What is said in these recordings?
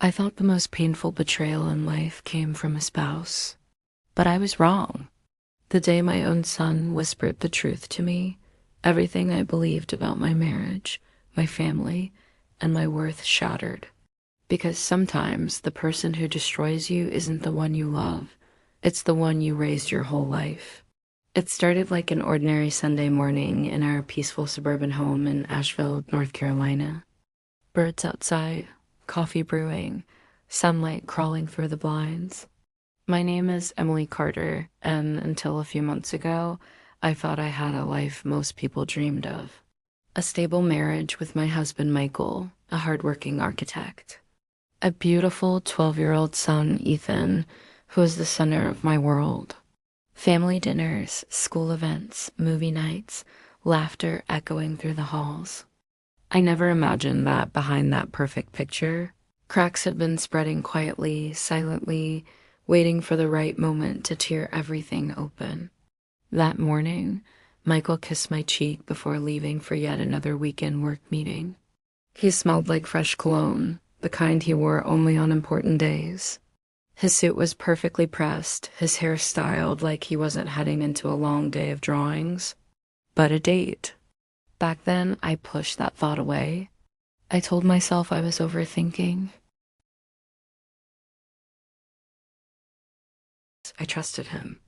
I thought the most painful betrayal in life came from a spouse, but I was wrong. The day my own son whispered the truth to me, everything I believed about my marriage, my family, and my worth shattered. Because sometimes the person who destroys you isn't the one you love, it's the one you raised your whole life. It started like an ordinary Sunday morning in our peaceful suburban home in Asheville, North Carolina. Birds outside, coffee brewing, sunlight crawling through the blinds. My name is Emily Carter, and until a few months ago, I thought I had a life most people dreamed of. A stable marriage with my husband Michael, a hardworking architect. A beautiful 12-year-old son, Ethan, who is the center of my world. Family dinners, school events, movie nights, laughter echoing through the halls. I never imagined that behind that perfect picture, cracks had been spreading quietly, silently, waiting for the right moment to tear everything open. That morning, Michael kissed my cheek before leaving for yet another weekend work meeting. He smelled like fresh cologne, the kind he wore only on important days. His suit was perfectly pressed, his hair styled like he wasn't heading into a long day of drawings, but a date. Back then, I pushed that thought away. I told myself I was overthinking. I trusted him.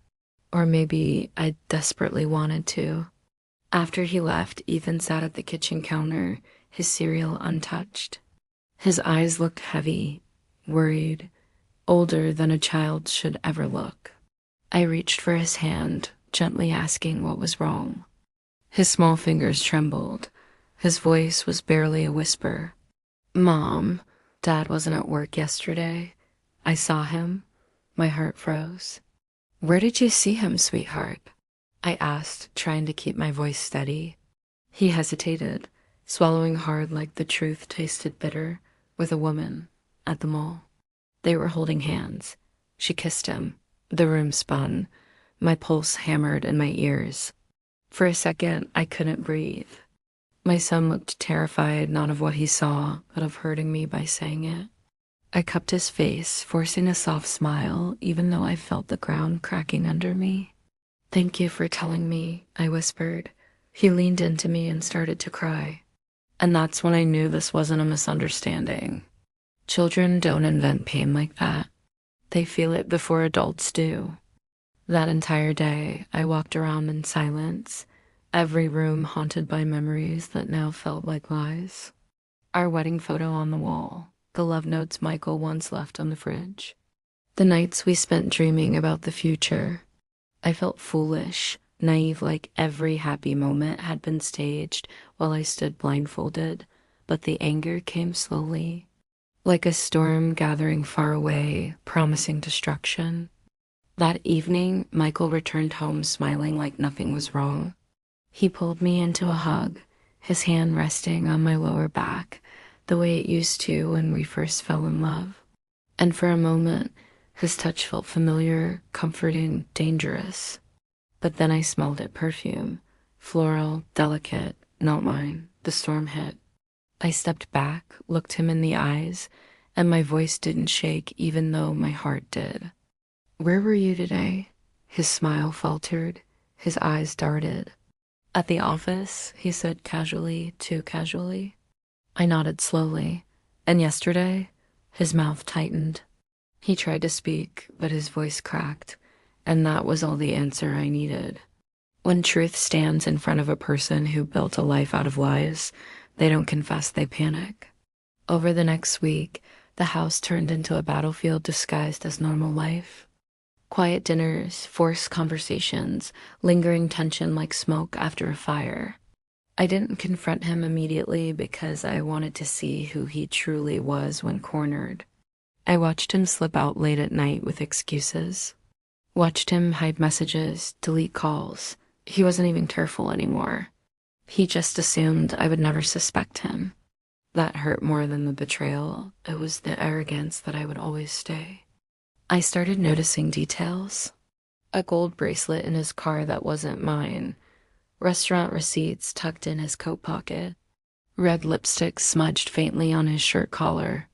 Or maybe I desperately wanted to. After he left, Ethan sat at the kitchen counter, his cereal untouched. His eyes looked heavy, worried, older than a child should ever look. I reached for his hand, gently asking what was wrong. His small fingers trembled. His voice was barely a whisper. "Mom, Dad wasn't at work yesterday. I saw him." My heart froze. "Where did you see him, sweetheart?" I asked, trying to keep my voice steady. He hesitated, swallowing hard like the truth tasted bitter, with a woman at the mall. They were holding hands. She kissed him. The room spun. My pulse hammered in my ears. For a second, I couldn't breathe. My son looked terrified, not of what he saw, but of hurting me by saying it. I cupped his face, forcing a soft smile, even though I felt the ground cracking under me. "Thank you for telling me," I whispered. He leaned into me and started to cry. And that's when I knew this wasn't a misunderstanding. Children don't invent pain like that. They feel it before adults do. That entire day, I walked around in silence, every room haunted by memories that now felt like lies. Our wedding photo on the wall, the love notes Michael once left on the fridge. The nights we spent dreaming about the future. I felt foolish, naive, like every happy moment had been staged while I stood blindfolded, but the anger came slowly, like a storm gathering far away, promising destruction. That evening, Michael returned home smiling like nothing was wrong. He pulled me into a hug, his hand resting on my lower back, the way it used to when we first fell in love. And for a moment, his touch felt familiar, comforting, dangerous. But then I smelled it perfume, floral, delicate, not mine. The storm hit. I stepped back, looked him in the eyes, and my voice didn't shake even though my heart did. "Where were you today?" His smile faltered, his eyes darted. "At the office," he said casually, too casually. I nodded slowly. "And yesterday?" His mouth tightened. He tried to speak, but his voice cracked, and that was all the answer I needed. When truth stands in front of a person who built a life out of lies, they don't confess, they panic. Over the next week, the house turned into a battlefield disguised as normal life. Quiet dinners, forced conversations, lingering tension like smoke after a fire. I didn't confront him immediately because I wanted to see who he truly was when cornered. I watched him slip out late at night with excuses. Watched him hide messages, delete calls. He wasn't even careful anymore. He just assumed I would never suspect him. That hurt more than the betrayal. It was the arrogance that I would always stay. I started noticing details. A gold bracelet in his car that wasn't mine. Restaurant receipts tucked in his coat pocket. Red lipstick smudged faintly on his shirt collar.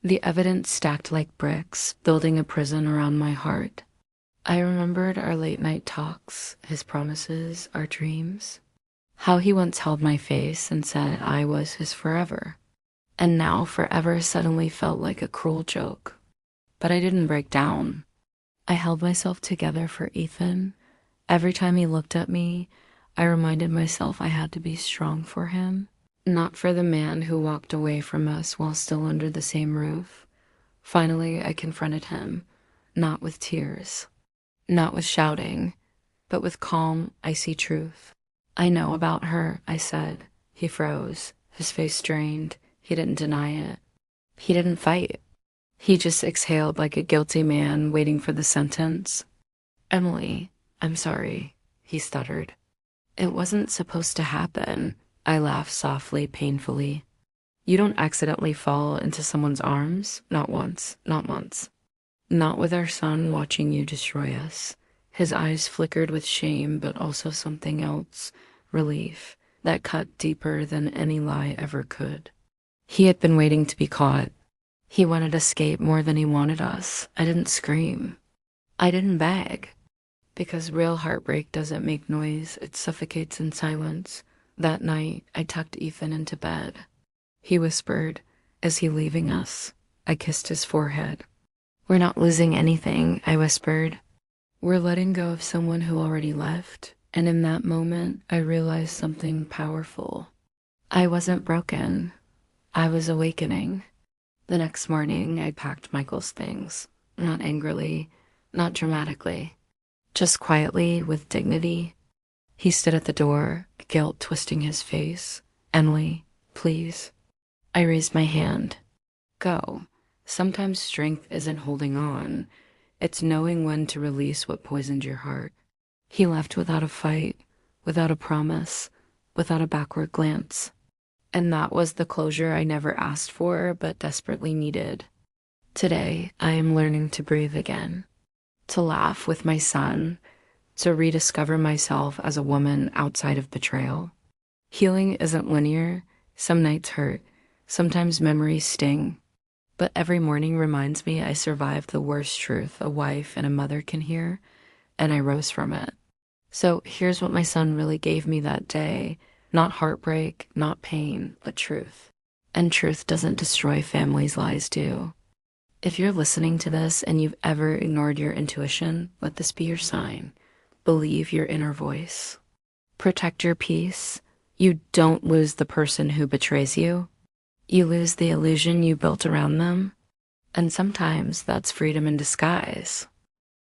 The evidence stacked like bricks, building a prison around my heart. I remembered our late night talks, his promises, our dreams. How he once held my face and said I was his forever. And now forever suddenly felt like a cruel joke. But I didn't break down. I held myself together for Ethan. Every time he looked at me, I reminded myself I had to be strong for him. Not for the man who walked away from us while still under the same roof. Finally, I confronted him, not with tears, not with shouting, but with calm, icy truth. I know about her, I said. He froze, his face strained. He didn't deny it. He didn't fight. He just exhaled like a guilty man waiting for the sentence. Emily, I'm sorry, he stuttered. It wasn't supposed to happen. I laughed softly, painfully. You don't accidentally fall into someone's arms, not once, not once. Not with our son watching you destroy us. His eyes flickered with shame, but also something else, relief, that cut deeper than any lie ever could. He had been waiting to be caught. He wanted escape more than he wanted us. I didn't scream. I didn't beg. Because real heartbreak doesn't make noise, it suffocates in silence. That night, I tucked Ethan into bed. He whispered, "Is he leaving us?" I kissed his forehead. "We're not losing anything," I whispered. "We're letting go of someone who already left." And in that moment, I realized something powerful. I wasn't broken. I was awakening. The next morning, I packed Michael's things. Not angrily, not dramatically. Just quietly, with dignity. He stood at the door, guilt twisting his face. "Emily, please." I raised my hand. "Go." Sometimes strength isn't holding on. It's knowing when to release what poisoned your heart. He left without a fight, without a promise, without a backward glance. And that was the closure I never asked for, but desperately needed. Today, I am learning to breathe again. To laugh with my son. To rediscover myself as a woman outside of betrayal. Healing isn't linear. Some nights hurt. Sometimes memories sting. But every morning reminds me I survived the worst truth a wife and a mother can hear, and I rose from it. So here's what my son really gave me that day. Not heartbreak, not pain, but truth. And truth doesn't destroy families, lies do. If you're listening to this and you've ever ignored your intuition, let this be your sign. Believe your inner voice. Protect your peace. You don't lose the person who betrays you. You lose the illusion you built around them. And sometimes that's freedom in disguise.